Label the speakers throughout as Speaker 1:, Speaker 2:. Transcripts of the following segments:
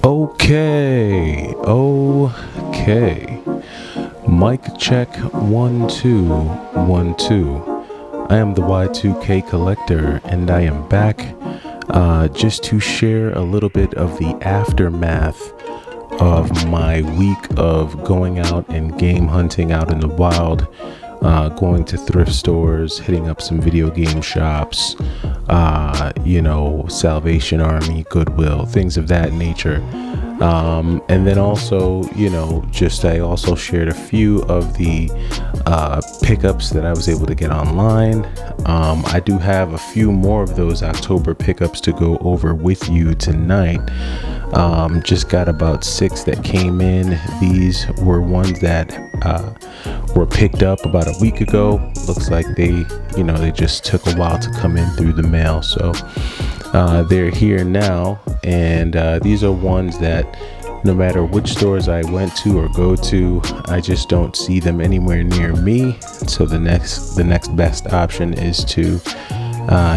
Speaker 1: Okay. Mic check 1 2 1 2. I am the Y2K Collector, and I am back just to share a little bit of the aftermath of my week of going out and game hunting out in the wild, going to thrift stores, hitting up some video game shops, Salvation Army, Goodwill, things of that nature. And then also, I also shared a few of the pickups that I was able to get online. I do have a few more of those October pickups to go over with you tonight. Just got about 6 that came in. These were ones that were picked up about a week ago. Looks like they just took a while to come in through the mail. So they're here now, and these are ones that no matter which stores I went to or go to, I just don't see them anywhere near me. So the next best option is to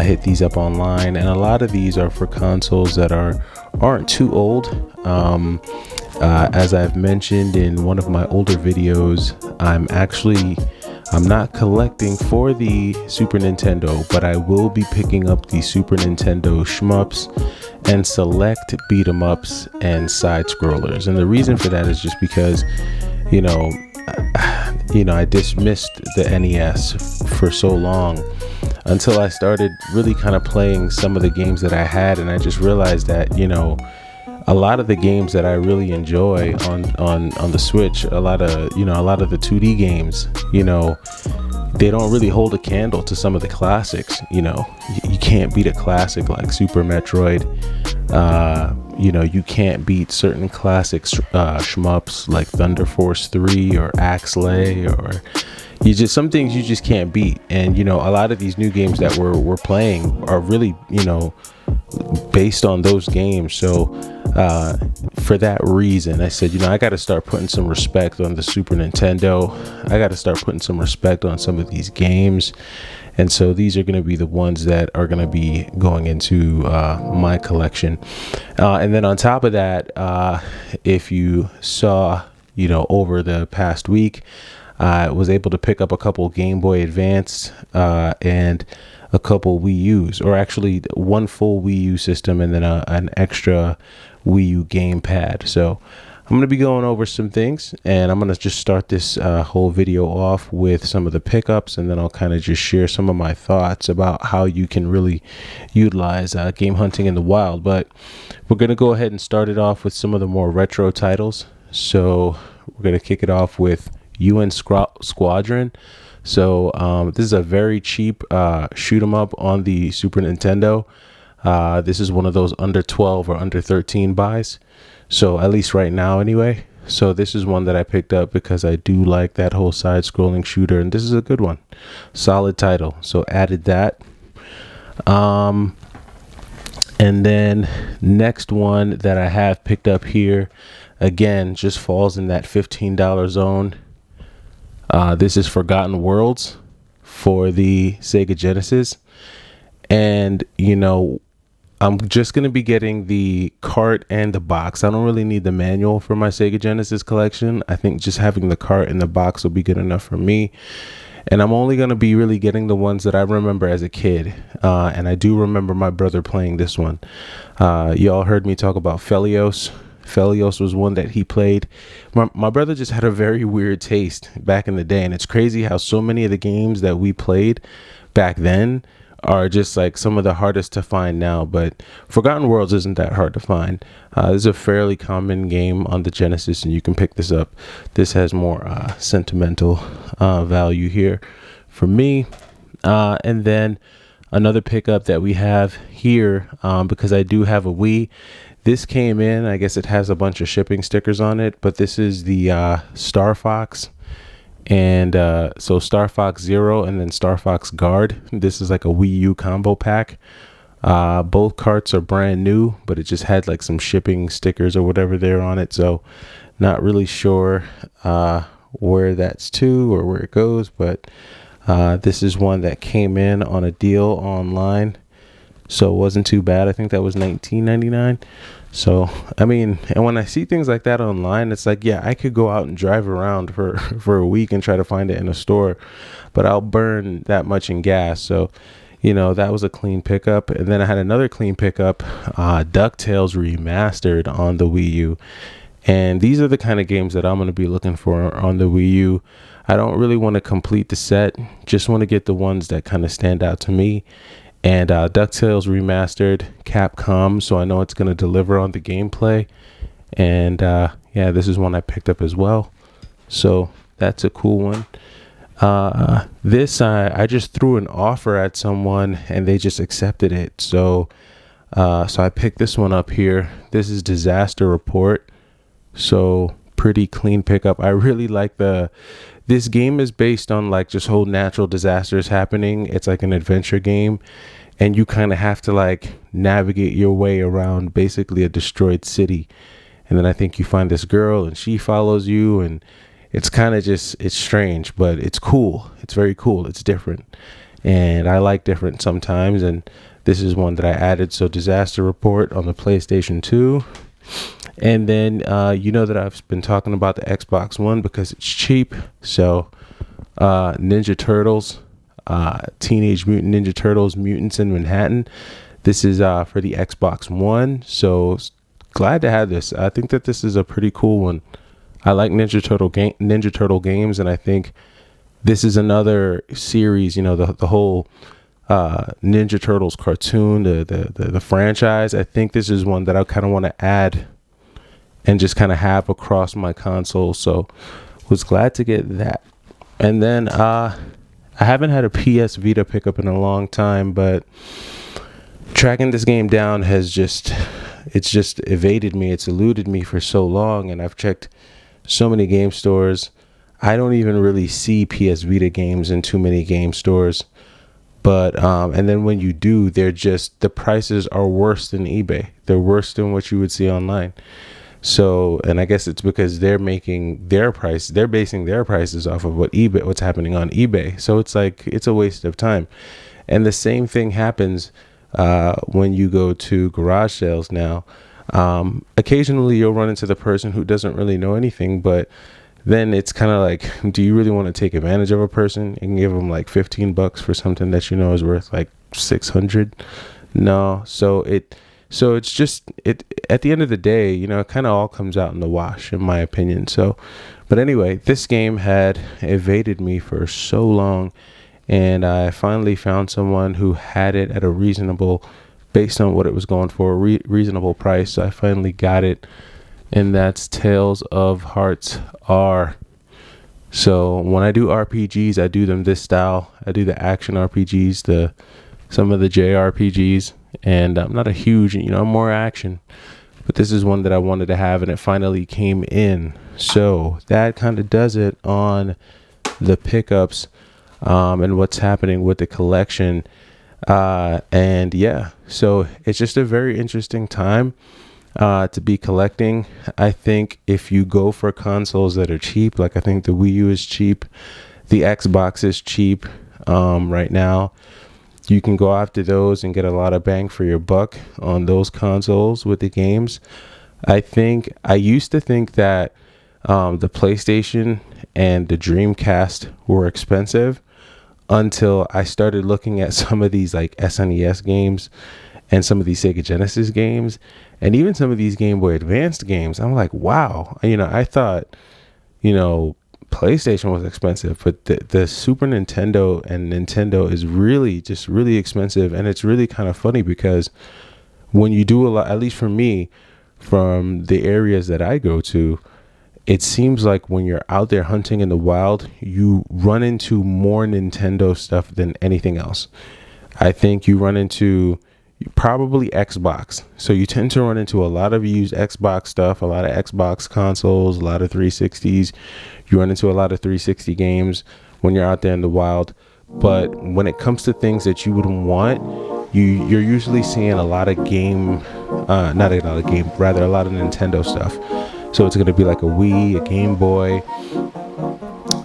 Speaker 1: hit these up online, and a lot of these are for consoles that aren't too old. As I've mentioned in one of my older videos, I'm not collecting for the Super Nintendo, but I will be picking up the Super Nintendo shmups and select beat 'em ups and side scrollers. And the reason for that is just because, I dismissed the NES for so long until I started really kind of playing some of the games that I had, and I just realized that, a lot of the games that I really enjoy on the Switch, a lot of the 2D games, they don't really hold a candle to some of the classics. You can't beat a classic like Super Metroid. You can't beat certain classic shmups like Thunder Force 3 or Axlay, or some things you just can't beat. And a lot of these new games that we're playing are really based on those games. So for that reason, I said, I got to start putting some respect on the Super Nintendo. I got to start putting some respect on some of these games. And so these are going to be the ones that are going to be going into my collection. And then on top of that, if you saw, over the past week, I was able to pick up a couple Game Boy Advance and a couple Wii U's, or actually one full Wii U system and then an extra Wii U gamepad. So I'm going to be going over some things, and I'm going to just start this whole video off with some of the pickups, and then I'll kind of just share some of my thoughts about how you can really utilize game hunting in the wild. But we're going to go ahead and start it off with some of the more retro titles. So we're going to kick it off with UN Squadron. So this is a very cheap shoot 'em up on the Super Nintendo. This is one of those under 12 or under 13 buys. So at least right now anyway. So this is one that I picked up because I do like that whole side scrolling shooter, and this is a good one. Solid title. So added that. And then next one that I have picked up here, again, just falls in that $15 zone. This is Forgotten Worlds for the Sega Genesis. And, I'm just going to be getting the cart and the box. I don't really need the manual for my Sega Genesis collection. I think just having the cart and the box will be good enough for me. And I'm only going to be really getting the ones that I remember as a kid. And I do remember my brother playing this one. Y'all heard me talk about Felios. Felios was one that he played. My brother just had a very weird taste back in the day. And it's crazy how so many of the games that we played back then are just like some of the hardest to find now. But Forgotten Worlds isn't that hard to find. This is a fairly common game on the Genesis, and you can pick this up. This has more sentimental value here for me. And then another pickup that we have here, because I do have a Wii. This came in, I guess it has a bunch of shipping stickers on it, but this is the Star Fox. And so Star Fox Zero and then Star Fox Guard. This is like a Wii U combo pack. Both carts are brand new, but it just had like some shipping stickers or whatever there on it. So not really sure where that's to or where it goes, but this is one that came in on a deal online. so it wasn't too bad. I think that was 19.99. So I mean, and when I see things like that online, it's like, yeah, I could go out and drive around for for a week and try to find it in a store, but I'll burn that much in gas. So that was a clean pickup. And then I had another clean pickup, DuckTales Remastered on the Wii U. And these are the kind of games that I'm going to be looking for on the Wii U. I don't really want to complete the set, just want to get the ones that kind of stand out to me. And DuckTales Remastered, Capcom, so I know it's going to deliver on the gameplay. And yeah, this is one I picked up as well. So that's a cool one. This I just threw an offer at someone and they just accepted it. So I picked this one up here. This is Disaster Report. So pretty clean pickup. I really like this game is based on like just whole natural disasters happening. It's like an adventure game, and you kind of have to like navigate your way around basically a destroyed city. And then I think you find this girl and she follows you, and it's kind of just, it's strange, but it's cool. It's very cool. It's different. And I like different sometimes. And this is one that I added. So Disaster Report on the PlayStation 2. And then that I've been talking about the Xbox One because it's cheap. So Ninja Turtles, Teenage Mutant Ninja Turtles, Mutants in Manhattan. This is for the Xbox One. So glad to have this. I think that this is a pretty cool one. I like Ninja Turtle games, and I think this is another series. The whole Ninja Turtles cartoon, the franchise. I think this is one that I kind of want to add and just kind of have across my console. So was glad to get that. And then I haven't had a PS Vita pickup in a long time, but tracking this game down it's just evaded me. It's eluded me for so long, and I've checked so many game stores. I don't even really see PS Vita games in too many game stores. But and then when you do, the prices are worse than eBay. They're worse than what you would see online. So, and I guess it's because they're basing their prices off of what's happening on eBay. So it's like, it's a waste of time. And the same thing happens when you go to garage sales now. Occasionally you'll run into the person who doesn't really know anything, but then it's kind of like, do you really want to take advantage of a person and give them like $15 for something that is worth like 600? No. So it's just, at the end of the day, it kind of all comes out in the wash, in my opinion. So, but anyway, this game had evaded me for so long, and I finally found someone who had it at a reasonable, based on what it was going for, reasonable price. So I finally got it, and that's Tales of Hearts R. So when I do RPGs, I do them this style. I do the action RPGs, some of the JRPGs. And I'm not a huge, I'm more action, but this is one that I wanted to have, and it finally came in. So that kind of does it on the pickups and what's happening with the collection. And yeah, so it's just a very interesting time to be collecting. I think if you go for consoles that are cheap, like I think the Wii U is cheap, the Xbox is cheap right now. You can go after those and get a lot of bang for your buck on those consoles with the games. I used to think that the PlayStation and the Dreamcast were expensive until I started looking at some of these like SNES games and some of these Sega Genesis games and even some of these Game Boy Advanced games. I'm like, wow, I thought, PlayStation was expensive, but the Super Nintendo and Nintendo is really expensive. And it's really kind of funny because when you do a lot, at least for me, from the areas that I go to, it seems like when you're out there hunting in the wild, you run into more Nintendo stuff than anything else. I think you run into probably Xbox. So you tend to run into a lot of used Xbox stuff, a lot of Xbox consoles, a lot of 360s. You run into a lot of 360 games when you're out there in the wild. But when it comes to things that you wouldn't want, you're usually seeing a lot of a lot of Nintendo stuff. So it's going to be like a Wii, a Game Boy,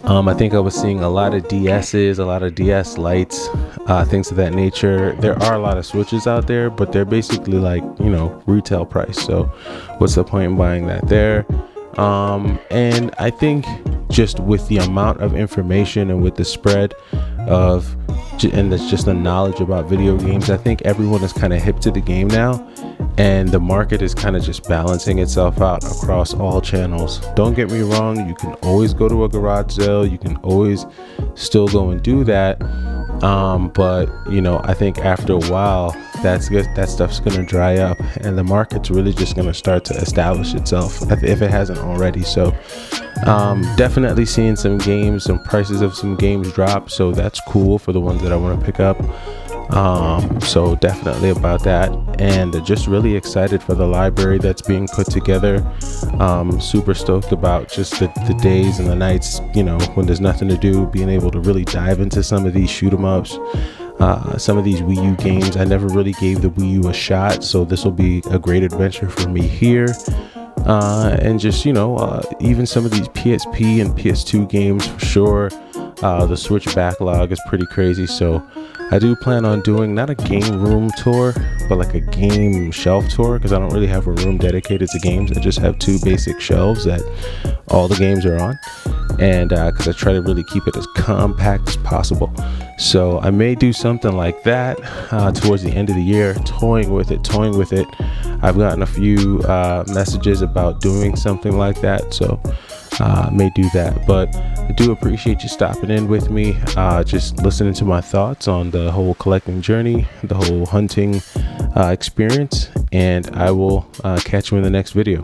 Speaker 1: I think I was seeing a lot of DSs, a lot of DS lights, things of that nature. There are a lot of Switches out there, but they're basically like, retail price. So what's the point in buying that there? And I think just with the amount of information and with the spread of, and that's just the knowledge about video games, I think everyone is kind of hip to the game now, and the market is kind of just balancing itself out across all channels. Don't get me wrong, you can always go to a garage sale, you can always still go and do that, but I think after a while that stuff's gonna dry up, and the market's really just gonna start to establish itself if it hasn't already. So definitely seeing some prices of some games drop, so that's cool for the ones that I want to pick up. So definitely about that, and just really excited for the library that's being put together. Super stoked about just the days and the nights, when there's nothing to do, being able to really dive into some of these shoot 'em ups, some of these Wii U games. I never really gave the Wii U a shot, so this will be a great adventure for me here. And just even some of these PSP and PS2 games for sure. The Switch backlog is pretty crazy, so I do plan on doing not a game room tour, but like a game shelf tour, because I don't really have a room dedicated to games. I just have 2 basic shelves that all the games are on, and because I try to really keep it as compact as possible. So I may do something like that towards the end of the year, toying with it. I've gotten a few messages about doing something like that, so may do that. But I do appreciate you stopping in with me, just listening to my thoughts on the whole collecting journey, the whole hunting experience, and I will catch you in the next video.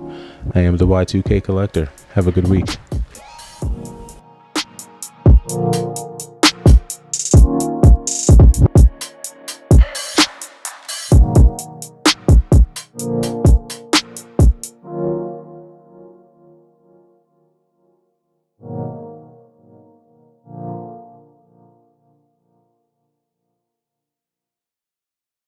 Speaker 1: I am the Y2K Collector. Have a good week.